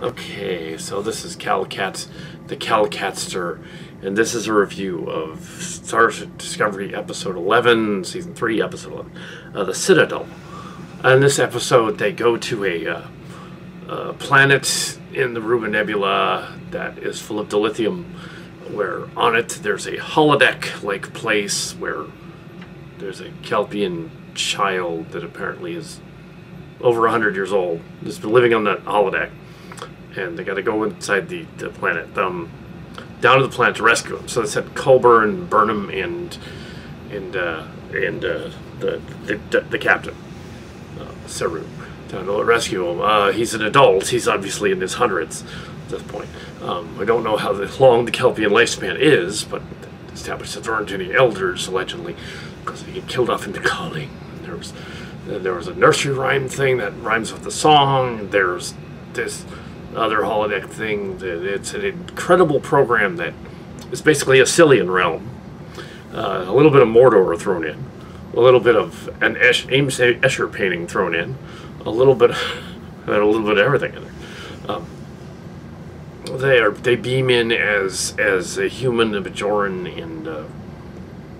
Okay, so this is Calcat, the Calcatster, and this is a review of Star Discovery Episode 11, Season 3, Episode 11, The Citadel. In this episode, they go to a planet in the Rubin Nebula that is full of dilithium, where on it there's a holodeck-like place where there's a Kelpian child that apparently is over 100 years old, just been living on that holodeck. And they got to go inside the planet, down to the planet to rescue him. So they sent Colburn, Burnham, and the captain, Saru, down to rescue him. He's an adult. He's obviously in his hundreds at this point. We don't know how long the Kelpian lifespan is, but established that there aren't any elders allegedly because they get killed off in the calling. There was a nursery rhyme thing that rhymes with the song. There's this other holodeck thing. It's an incredible program that is basically a Cillian realm. A little bit of Mordor thrown in, a little bit of an Ames Escher painting thrown in, a little bit of everything in there. They beam in as a human, a Bajoran,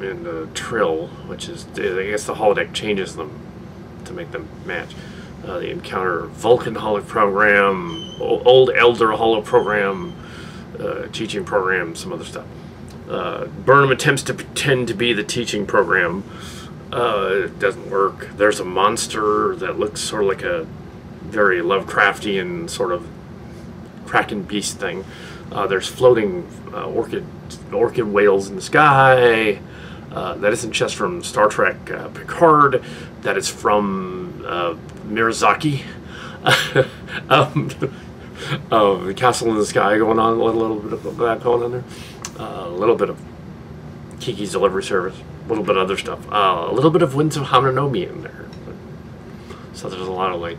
and a Trill, which is, I guess the holodeck changes them to make them match. They encounter Vulcan holo program, old Elder holo program, teaching program, some other stuff. Burnham attempts to pretend to be the teaching program. It doesn't work. There's a monster that looks sort of like a very Lovecraftian sort of Kraken beast thing. There's floating orchid whales in the sky. That isn't just from Star Trek Picard. That is from Miyazaki. The Castle in the Sky going on, a little bit of that going on there. A little bit of Kiki's Delivery Service. A little bit of other stuff. A little bit of Winds of Hananomi in there. So there's a lot of, like,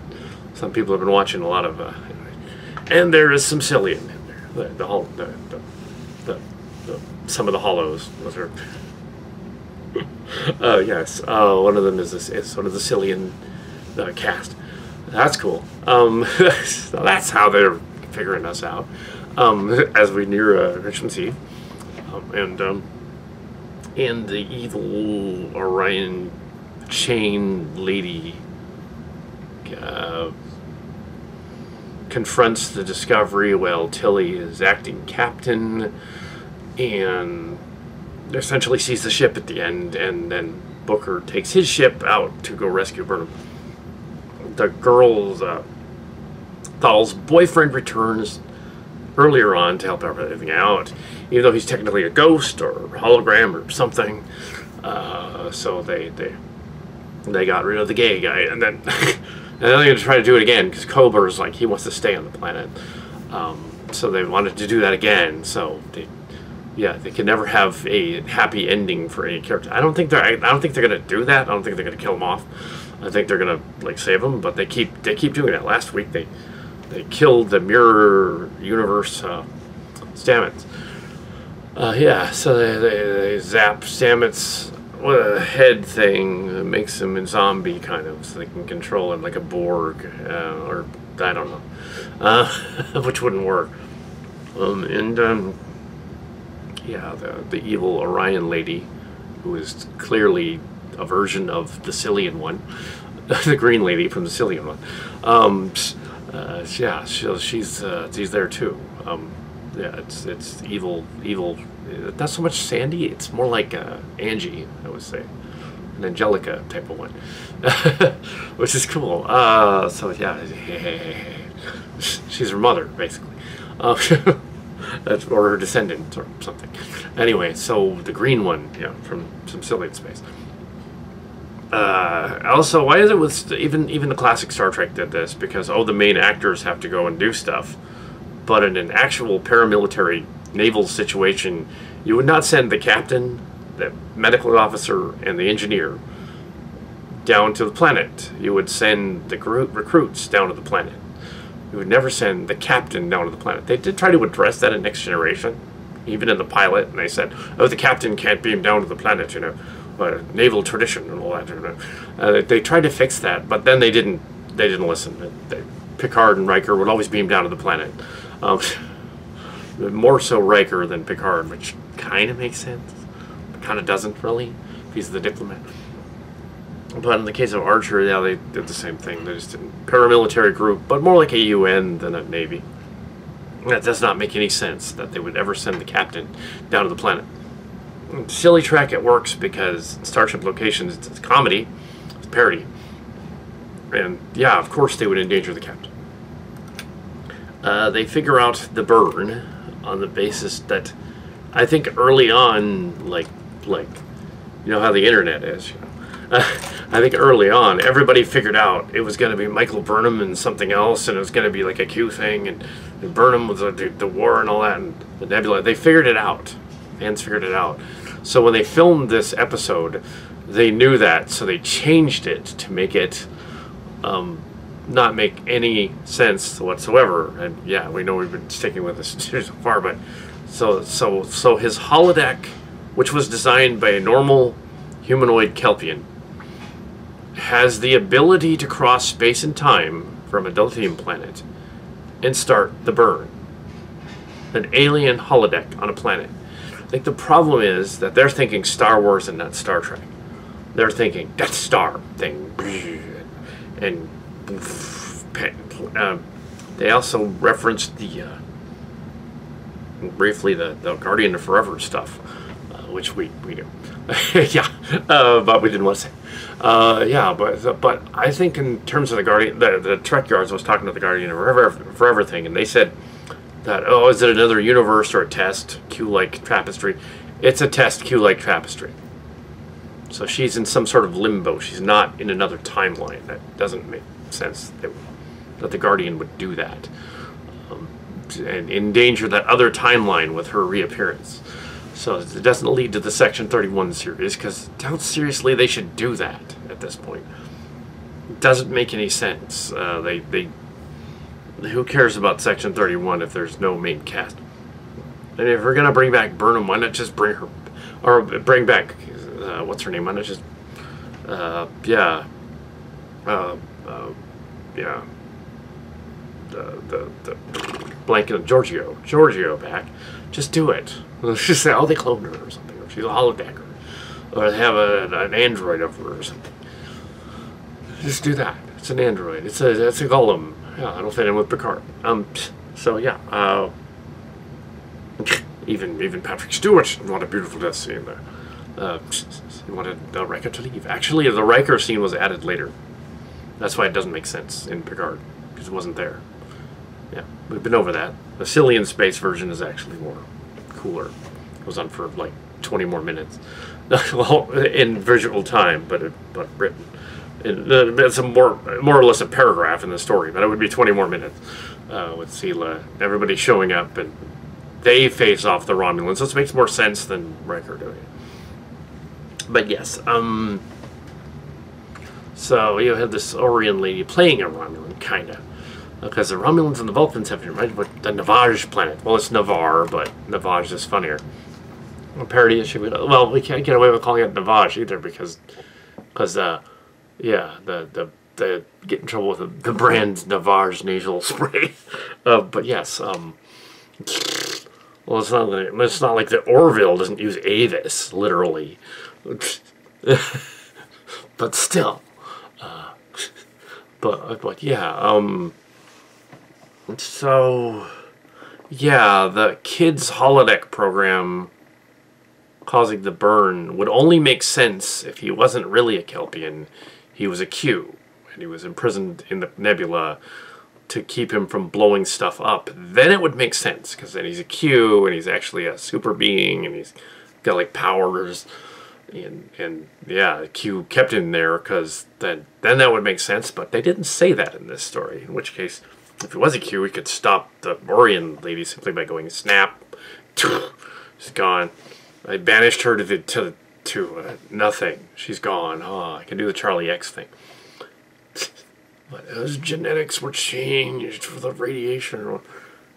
some people have been watching a lot of, and there is some Cillian in there. Some of the hollows. Those are. Yes, one of them is sort of the Cillian cast. That's cool. So that's how they're figuring us out as we near Christmas Eve, and the evil Orion chain lady confronts the Discovery while Tilly is acting captain, and essentially sees the ship at the end, and then Booker takes his ship out to go rescue Burnham. The girl's Thal's boyfriend returns earlier on to help everything out, even though he's technically a ghost or hologram or something. So they got rid of the gay guy, and then they're going to try to do it again because Kober's like he wants to stay on the planet. So they wanted to do that again. So they can never have a happy ending for any character. I don't think they're gonna do that. I don't think they're gonna kill him off. I think they're gonna like save him, but they keep doing that. Last week they killed the mirror universe Stamets. So they zap Stamets with a head thing that makes him a zombie kind of, so they can control him like a Borg, or I don't know, which wouldn't work. The evil Orion lady, who is clearly a version of the Cillian one, the green lady from the Cillian one. She's there too. It's evil. Not so much Sandy. It's more like Angie, I would say, an Angelica type of one, which is cool. She's her mother basically. Or her descendant or something. Anyway, so the green one, from some Cillian space. Also, why is it with even the classic Star Trek did this? Because the main actors have to go and do stuff, but in an actual paramilitary naval situation, you would not send the captain, the medical officer, and the engineer down to the planet. You would send the recruits down to the planet. You would never send the captain down to the planet. They did try to address that in Next Generation, even in the pilot, and they said, the captain can't beam down to the planet, naval tradition and all that. They tried to fix that, but then they didn't listen. Picard and Riker would always beam down to the planet. More so Riker than Picard, which kind of makes sense. But kind of doesn't really. He's the diplomat. But in the case of Archer, yeah, they did the same thing. They just did a paramilitary group, but more like a UN than a Navy. That does not make any sense that they would ever send the captain down to the planet. Silly Trek, it works because Starship Locations, it's comedy, it's parody. And yeah, of course they would endanger the captain. They figure out the burn on the basis that I think early on, like you know how the internet is, you know. I think early on, everybody figured out it was going to be Michael Burnham and something else, and it was going to be like a Q thing, and Burnham was the war and all that, and the nebula. They figured it out. Fans figured it out. So when they filmed this episode, they knew that, so they changed it to make it not make any sense whatsoever. And yeah, we know we've been sticking with this so far, but so his holodeck, which was designed by a normal humanoid Kelpian, has the ability to cross space and time from a dilithium planet and start the burn. An alien holodeck on a planet. I think the problem is that they're thinking Star Wars and not Star Trek. They're thinking Death Star thing. And they also referenced briefly the Guardian of Forever stuff, which we knew. Yeah, but we didn't want to say. Yeah, but I think in terms of the Guardian, the Trek Yards was talking to the Guardian of Forever thing, and they said that, oh, is it another universe or a test? Q-like tapestry. It's a test Q-like tapestry. So she's in some sort of limbo. She's not in another timeline. That doesn't make sense that the Guardian would do that. And endanger that other timeline with her reappearance. So it doesn't lead to the Section 31 series, because how seriously they should do that at this point. It doesn't make any sense. Who cares about Section 31 if there's no main cast? And if we're gonna bring back Burnham, why not just bring her, or bring back what's her name? Why not just the blanket of Giorgio back. Just do it. Just say, oh, they cloned her or something, or she's a holodeck, or they have an android of her or something. Just do that. It's an android. It's a golem. Yeah, I don't fit in with Picard. So yeah. Even Patrick Stewart, what a beautiful death scene there. He wanted Riker to leave. Actually, the Riker scene was added later. That's why it doesn't make sense in Picard, because it wasn't there. Yeah, we've been over that. The Cillian space version is actually more cooler. It goes on for like 20 more minutes. Well, in visual time, but written. It's a more or less a paragraph in the story, but it would be 20 more minutes with Sela, everybody showing up, and they face off the Romulans. So it makes more sense than Riker doing it. But yes, so you have this Orion lady playing a Romulan, kinda. Because the Romulans and the Vulcans have been right with the Navage planet. Well, it's Navarre, but Navage is funnier. A parody issue. Well, we can't get away with calling it Navage either because yeah, the get in trouble with the brand Navage nasal spray. But yes, well, it's not like the Orville doesn't use Avis literally, but still. But yeah, so yeah, the kids' holodeck program causing the burn would only make sense if he wasn't really a Kelpian. He was a Q, and he was imprisoned in the nebula to keep him from blowing stuff up. Then it would make sense, because then he's a Q, and he's actually a super being, and he's got like powers. And yeah, Q kept him there because then that would make sense, but they didn't say that in this story. In which case, if it was a Q, we could stop the Orion lady simply by going snap. She's gone. I banished her to nothing. She's gone. Oh, I can do the Charlie X thing. But those genetics were changed for the radiation.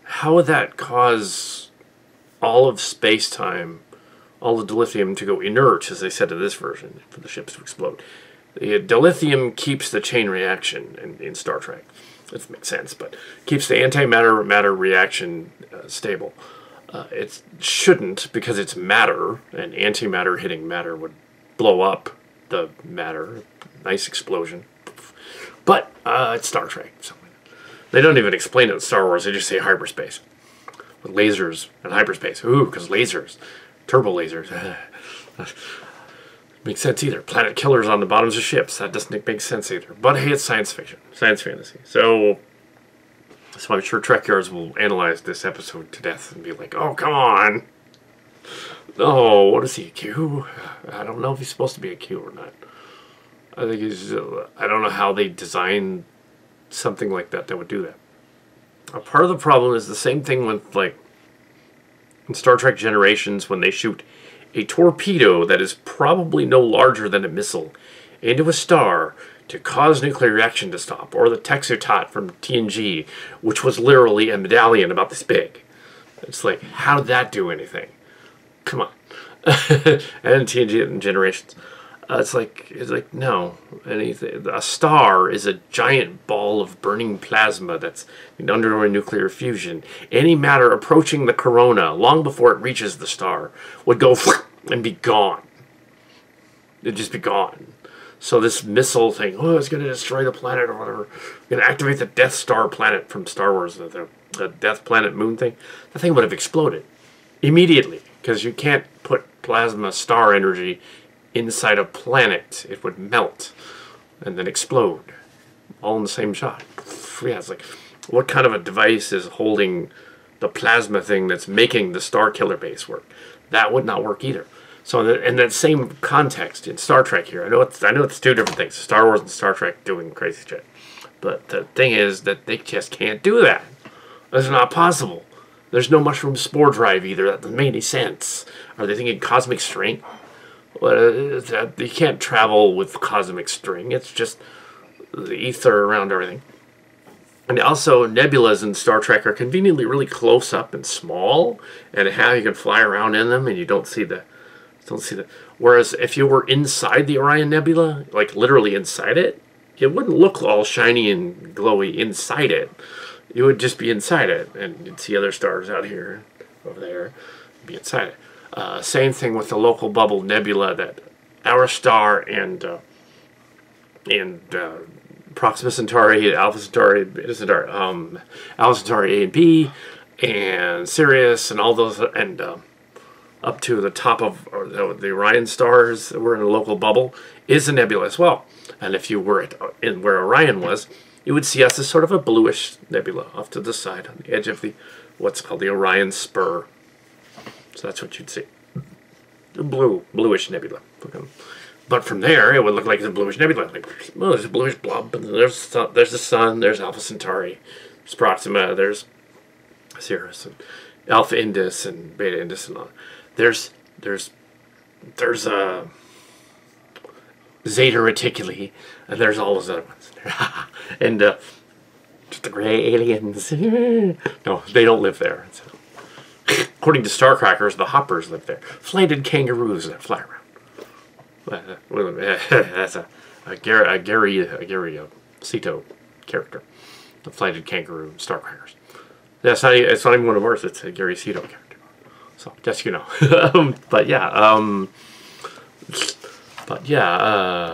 How would that cause all of space-time, all the dilithium to go inert, as they said in this version, for the ships to explode? The dilithium keeps the chain reaction in Star Trek. It makes sense, but keeps the antimatter-matter reaction stable. It shouldn't, because it's matter, and antimatter hitting matter would blow up the matter. Nice explosion. But it's Star Trek. So they don't even explain it in Star Wars. They just say hyperspace. With lasers and hyperspace. Ooh, because lasers. Turbo lasers. Makes sense either. Planet killers on the bottoms of ships. That doesn't make sense either. But hey, it's science fiction. Science fantasy. So I'm sure Trek yards will analyze this episode to death and be like, oh, come on. Oh, what is he, a Q? I don't know if he's supposed to be a Q or not. I think he's... I don't know how they designed something like that would do that. A part of the problem is the same thing with, like, in Star Trek Generations, when they shoot a torpedo that is probably no larger than a missile into a star to cause nuclear reaction to stop, or the Texutot from TNG, which was literally a medallion about this big. It's like, how did that do anything? Come on. And TNG and Generations. It's like no. Anything. A star is a giant ball of burning plasma that's undergoing nuclear fusion. Any matter approaching the corona long before it reaches the star would go and be gone. It'd just be gone. So this missile thing, oh, it's going to destroy the planet or whatever. We're going to activate the Death Star planet from Star Wars, the Death Planet Moon thing. The thing would have exploded immediately, because you can't put plasma star energy inside a planet. It would melt and then explode all in the same shot. Yeah, it's like, what kind of a device is holding the plasma thing that's making the Star Killer base work? That would not work either. So in that same context in Star Trek here, I know it's two different things, Star Wars and Star Trek doing crazy shit, but the thing is that they just can't do that. That's not possible. There's no mushroom spore drive either. That doesn't make any sense. Are they thinking cosmic string? You can't travel with cosmic string. It's just the ether around everything. And also, nebulas in Star Trek are conveniently really close up and small, and how you can fly around in them and you don't see the... Whereas if you were inside the Orion Nebula, like literally inside it, it wouldn't look all shiny and glowy inside it. You would just be inside it, and you'd see other stars out here, over there, be inside it. Same thing with the local bubble nebula that our star and Proxima Centauri, Alpha Centauri, Beta Centauri, Alpha Centauri A and B, and Sirius, and all those, and up to the top of the Orion stars that were in a local bubble, is a nebula as well. And if you were in where Orion was, you would see us as sort of a bluish nebula off to the side on the edge of the what's called the Orion spur. So that's what you'd see. A bluish nebula. But from there, it would look like the bluish nebula. Like, well, there's a bluish blob, and there's the Sun, there's Alpha Centauri, there's Proxima, there's Sirius, and Alpha Indus, and Beta Indus, and all. There's Zeta Reticuli, and there's all those other ones. And just the gray aliens. No, they don't live there. So, according to Starcrackers, the hoppers live there. Flighted kangaroos that fly around. That's a Gary Cito character. The flighted kangaroo Starcrackers. It's not even one of ours. It's a Gary Cito character. So just you know. But yeah.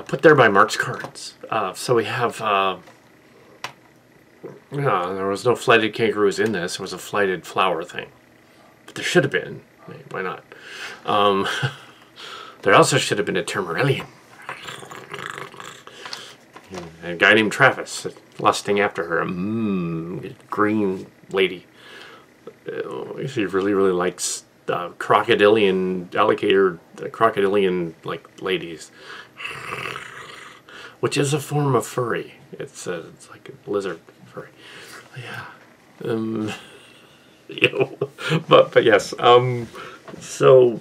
Put there by Mark's cards. So we have. There was no flighted kangaroos in this. It was a flighted flower thing. But there should have been. Why not? There also should have been a Termarellian. A guy named Travis lusting after her. Green lady. She really, really likes crocodilian, crocodilian like ladies. Which is a form of furry. It's like a lizard furry. Yeah. But yes. So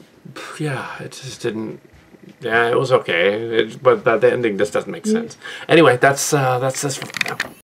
yeah, it just didn't. Yeah, it was okay. But the ending just doesn't make sense. Anyway, that's this for now.